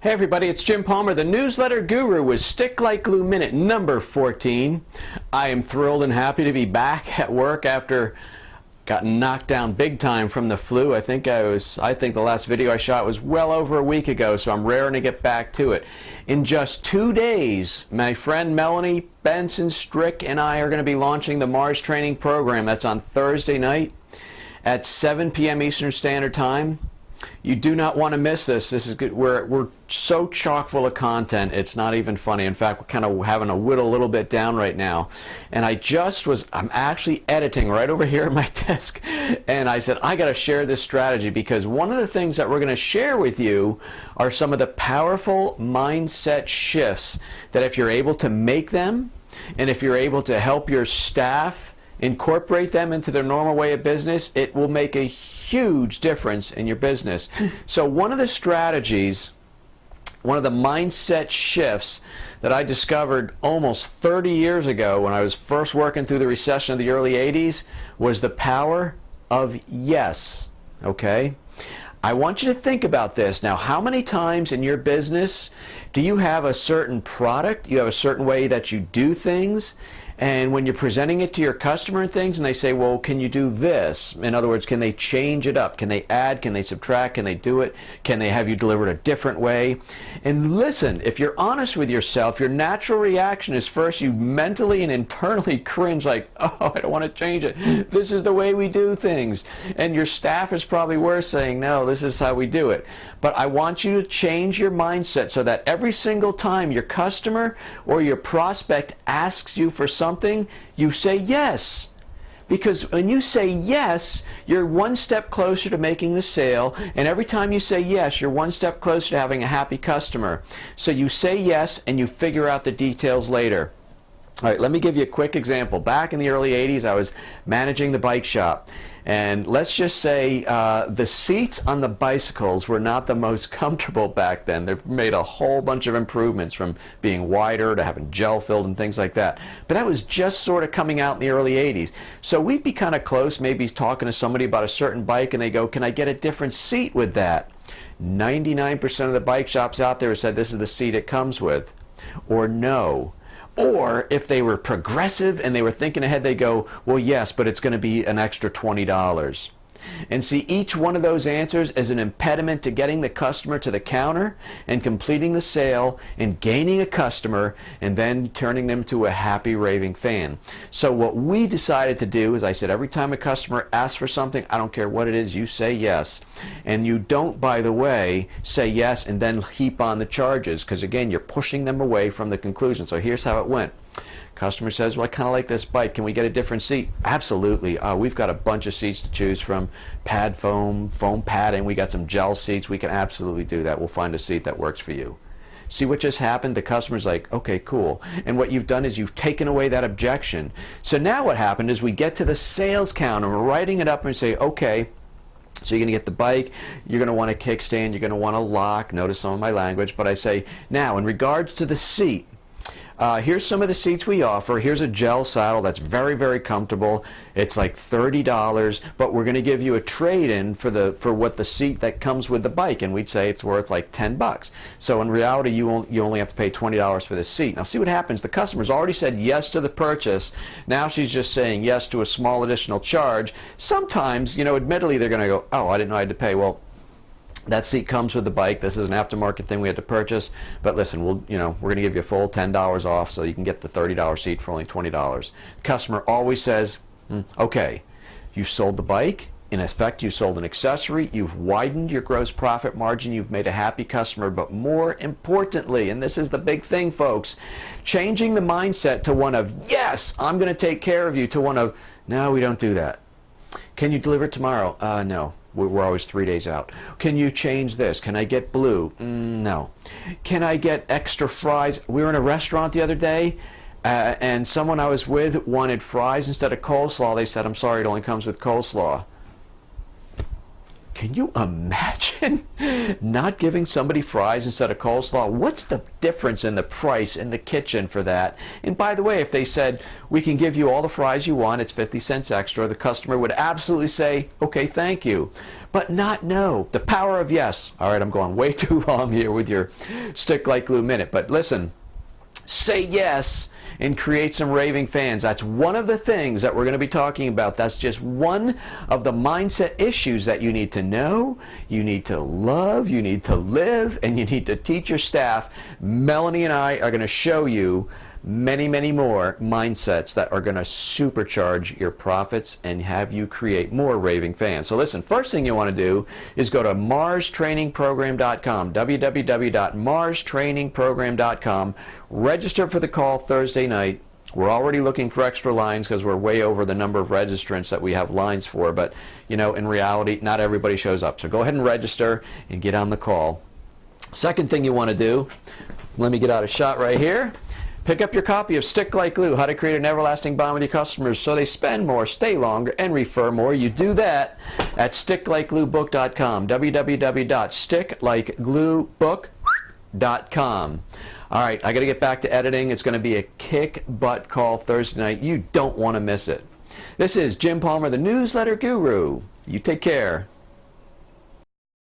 Hey everybody, it's Jim Palmer, the newsletter guru with Stick Like Glue Minute number 14. I am thrilled and happy to be back at work after got knocked down big time from the flu. I think the last video I shot was well over a week ago, so I'm raring to get back to it. In just 2 days, my friend Melanie Benson Strick and I are going to be launching the Mars training program. That's on Thursday night at 7 p.m. Eastern Standard Time. You do not want to miss this. This is good. We're so chock full of content, it's not even funny. In fact, we're kind of having to whittle a little bit down right now. And I'm actually editing right over here at my desk. And I said, I got to share this strategy because one of the things that we're going to share with you are some of the powerful mindset shifts that if you're able to make them, and if you're able to help your staff incorporate them into their normal way of business, it will make a huge difference in your business. So one of the strategies, one of the mindset shifts that I discovered almost 30 years ago when I was first working through the recession of the early 80s was the power of yes. Okay? I want you to think about this. Now, how many times in your business do you have a certain product, you have a certain way that you do things, and when you're presenting it to your customer and things, and they say, well, can you do this? In other words, can they change it up? Can they add? Can they subtract? Can they do it? Can they have you deliver it a different way? And listen, if you're honest with yourself, your natural reaction is first you mentally and internally cringe like, oh, I don't want to change it. This is the way we do things. And your staff is probably worse saying, no, this is how we do it. But I want you to change your mindset so that every single time your customer or your prospect asks you for something, you say yes. Because when you say yes, you're one step closer to making the sale, and every time you say yes, you're one step closer to having a happy customer. So you say yes and you figure out the details later. All right, let me give you a quick example. Back in the early 80s, I was managing the bike shop. And let's just say the seats on the bicycles were not the most comfortable back then. They've made a whole bunch of improvements from being wider to having gel filled and things like that. But that was just sort of coming out in the early 80s. So we'd be kind of close, maybe talking to somebody about a certain bike, and they go, can I get a different seat with that? 99% of the bike shops out there said this is the seat it comes with, or no. Or if they were progressive and they were thinking ahead, they go, well, yes, but it's going to be an extra $20. And see, each one of those answers is an impediment to getting the customer to the counter and completing the sale and gaining a customer and then turning them to a happy raving fan. So what we decided to do is I said every time a customer asks for something, I don't care what it is, you say yes. And you don't, by the way, say yes and then heap on the charges because again, you're pushing them away from the conclusion. So here's how it went. Customer says, well, I kind of like this bike. Can we get a different seat? Absolutely. We've got a bunch of seats to choose from. Pad foam, foam padding. We got some gel seats. We can absolutely do that. We'll find a seat that works for you. See what just happened? The customer's like, okay, cool. And what you've done is you've taken away that objection. So now what happened is we get to the sales count and we're writing it up and say, okay, so you're going to get the bike, you're going to want a kickstand, you're going to want a lock. Notice some of my language. But I say, now in regards to the seat, here's some of the seats we offer. Here's a gel saddle that's very, very comfortable. It's like $30, but we're going to give you a trade-in for what the seat that comes with the bike, and we'd say it's worth like $10. So in reality, you only have to pay $20 for this seat. Now see what happens. The customer's already said yes to the purchase. Now she's just saying yes to a small additional charge. Sometimes, admittedly, they're going to go, oh, I didn't know I had to pay. Well, that seat comes with the bike. This is an aftermarket thing we had to purchase. But listen, we're going to give you a full $10 off so you can get the $30 seat for only $20. The customer always says, okay, you sold the bike. In effect, you sold an accessory. You've widened your gross profit margin. You've made a happy customer. But more importantly, and this is the big thing, folks, changing the mindset to one of, yes, I'm going to take care of you, to one of, no, we don't do that. Can you deliver it tomorrow? No. We're always 3 days out. Can you change this? Can I get blue? No. Can I get extra fries? We were in a restaurant the other day, and someone I was with wanted fries instead of coleslaw. They said, I'm sorry, it only comes with coleslaw. Can you imagine not giving somebody fries instead of coleslaw? What's the difference in the price in the kitchen for that? And by the way, if they said, we can give you all the fries you want, it's 50 cents extra, the customer would absolutely say, okay, thank you. But not no. The power of yes. All right, I'm going way too long here with your Stick Like Glue Minute. But listen, say yes and create some raving fans. That's one of the things that we're going to be talking about. That's just one of the mindset issues that you need to know, you need to love, you need to live, and you need to teach your staff. Melanie and I are going to show you many, many more mindsets that are going to supercharge your profits and have you create more raving fans. So listen, first thing you want to do is go to marstrainingprogram.com, www.marstrainingprogram.com. Register for the call Thursday night. We're already looking for extra lines because we're way over the number of registrants that we have lines for, but you know, in reality, not everybody shows up. So go ahead and register and get on the call. Second thing you want to do, let me get out a shot right here. Pick up your copy of Stick Like Glue, How to Create an Everlasting Bond with Your Customers so they spend more, stay longer, and refer more. You do that at sticklikegluebook.com, www.sticklikegluebook.com. All right, I got to get back to editing. It's going to be a kick-butt call Thursday night. You don't want to miss it. This is Jim Palmer, the Newsletter Guru. You take care.